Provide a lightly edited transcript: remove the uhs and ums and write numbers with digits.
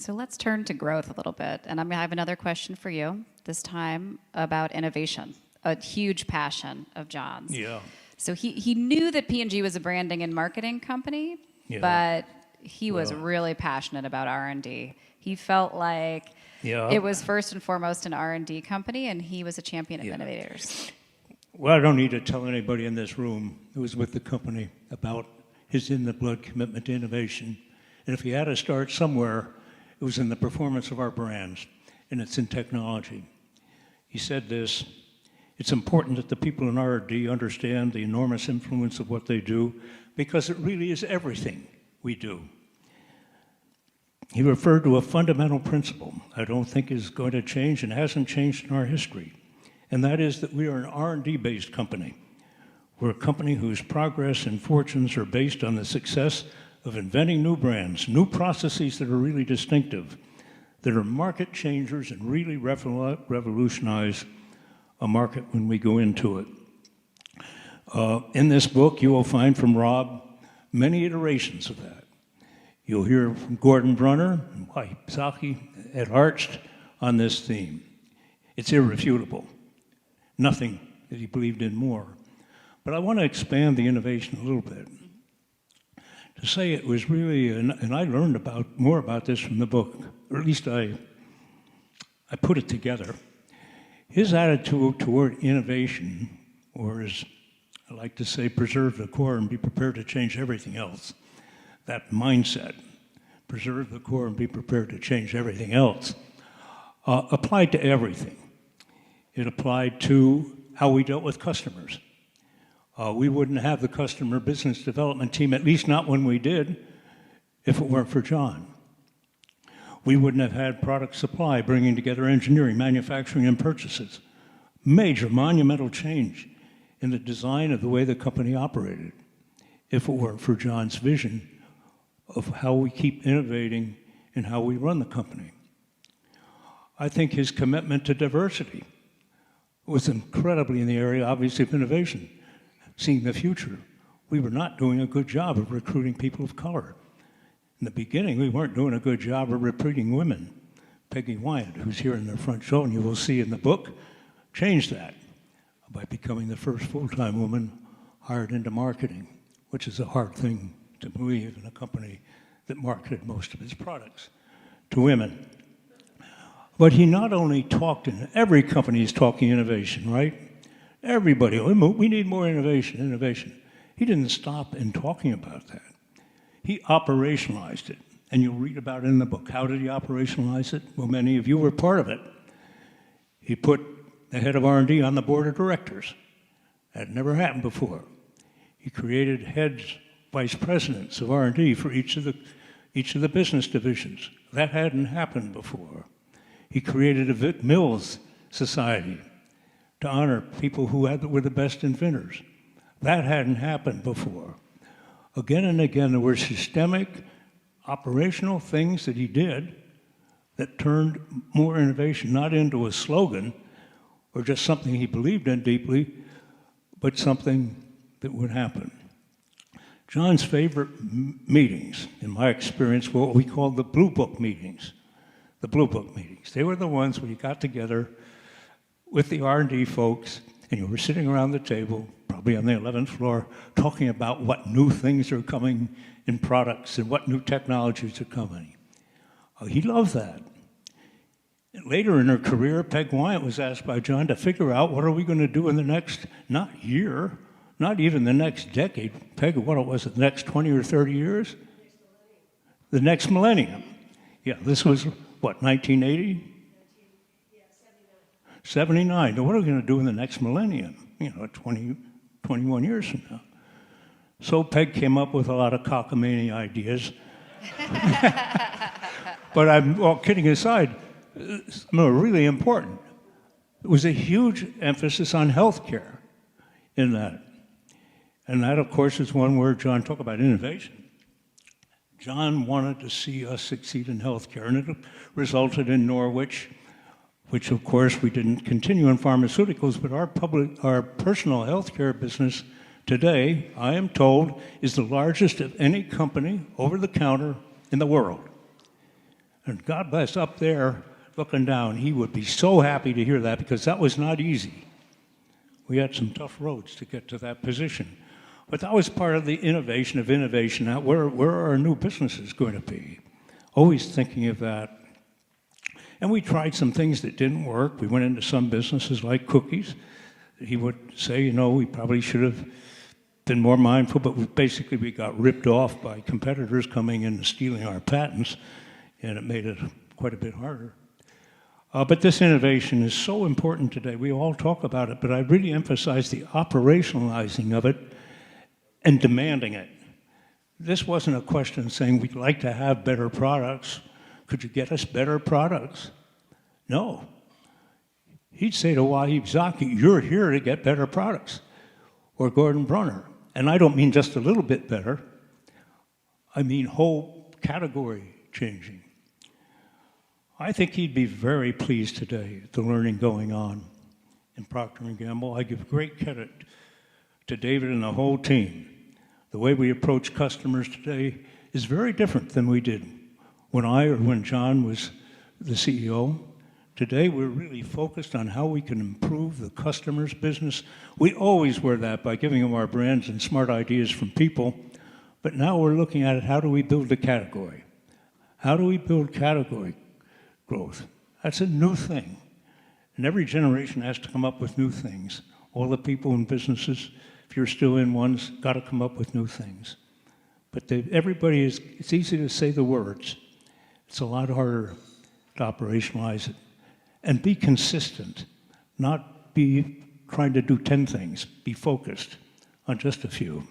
So let's turn to growth a little bit. And I have another question for you, this time about innovation, a huge passion of John's. Yeah. So he knew that P&G was a branding and marketing company, Yeah. but he was really passionate about R&D. He felt like it was first and foremost an R&D company, and he was a champion of innovators. Well, I don't need to tell anybody in this room who was with the company about his in-the-blood commitment to innovation. And if he had to start somewhere, it was in the performance of our brands, and it's in technology. He said this: it's important that the people in R&D understand the enormous influence of what they do, because it really is everything we do. He referred to a fundamental principle I don't think is going to change and hasn't changed in our history, and that is that we are an R&D-based company. We're a company whose progress and fortunes are based on the success of inventing new brands, new processes that are really distinctive, that are market changers and really revolutionize a market when we go into it. In this book, you will find from Rob many iterations of that. You'll hear from Gordon Brunner and Waisaki at Arched on this theme. It's irrefutable. Nothing that he believed in more. But I want to expand the innovation a little bit. To say it was really, and I learned more about this from the book, or at least I put it together. His attitude toward innovation, or as I like to say, preserve the core and be prepared to change everything else. That mindset, preserve the core and be prepared to change everything else, applied to everything. It applied to how we dealt with customers. We wouldn't have the customer business development team, at least not when we did, if it weren't for John. We wouldn't have had product supply bringing together engineering, manufacturing, and purchases. Major, monumental change in the design of the way the company operated, if it weren't for John's vision of how we keep innovating and how we run the company. I think his commitment to diversity was incredibly in the area, obviously, of innovation. Seeing the future, we were not doing a good job of recruiting people of color. In the beginning, we weren't doing a good job of recruiting women. Peggy Wyatt, who's here in the front show, and you will see in the book, changed that by becoming the first full-time woman hired into marketing, which is a hard thing to believe in a company that marketed most of its products to women. But he not only talked, and every company is talking innovation, right? Everybody, we need more innovation. He didn't stop in talking about that. He operationalized it, and you'll read about it in the book. How did he operationalize it? Well, many of you were part of it. He put the head of R&D on the board of directors. That had never happened before. He created heads, vice presidents of R&D for each of the business divisions. That hadn't happened before. He created a Mills Society to honor people who were the best inventors. That hadn't happened before. Again and again, there were systemic, operational things that he did that turned more innovation not into a slogan or just something he believed in deeply, but something that would happen. John's favorite meetings, in my experience, were what we called the Blue Book meetings. The Blue Book meetings. They were the ones where you got together with the R&D folks, and you were sitting around the table, probably on the 11th floor, talking about what new things are coming in products and what new technologies are coming. He loved that. And later in her career, Peg Wyatt was asked by John to figure out what are we going to do in the next, not year, not even the next decade. Peg, what was it, the next 20 or 30 years? The next millennium. Yeah, this was, what, 1980? 79. Now, what are we going to do in the next millennium? 21 years from now. So Peg came up with a lot of cockamamie ideas. But well, kidding aside, some are really important. There was a huge emphasis on healthcare in that. And that, of course, is one where John talked about innovation. John wanted to see us succeed in healthcare, and it resulted in Norwich, which of course we didn't continue in pharmaceuticals, but our personal healthcare business today, I am told, is the largest of any company over the counter in the world. And God bless up there looking down, he would be so happy to hear that because that was not easy. We had some tough roads to get to that position. But that was part of the innovation of innovation. Now, where are our new businesses going to be? Always thinking of that. And we tried some things that didn't work. We went into some businesses like cookies. He would say, we probably should have been more mindful, but we got ripped off by competitors coming in and stealing our patents, and it made it quite a bit harder. But this innovation is so important today. We all talk about it, but I really emphasize the operationalizing of it and demanding it. This wasn't a question saying we'd like to have better products. Could you get us better products? No. He'd say to Wahib Zaki, you're here to get better products. Or Gordon Brunner. And I don't mean just a little bit better. I mean whole category changing. I think he'd be very pleased today at the learning going on in Procter & Gamble. I give great credit to David and the whole team. The way we approach customers today is very different than we did when John was the CEO. Today, we're really focused on how we can improve the customer's business. We always were that by giving them our brands and smart ideas from people. But now we're looking at it, how do we build a category? How do we build category growth? That's a new thing. And every generation has to come up with new things. All the people in businesses, if you're still in one's, got to come up with new things. But it's easy to say the words. It's a lot harder to operationalize it. And be consistent, not be trying to do 10 things. Be focused on just a few.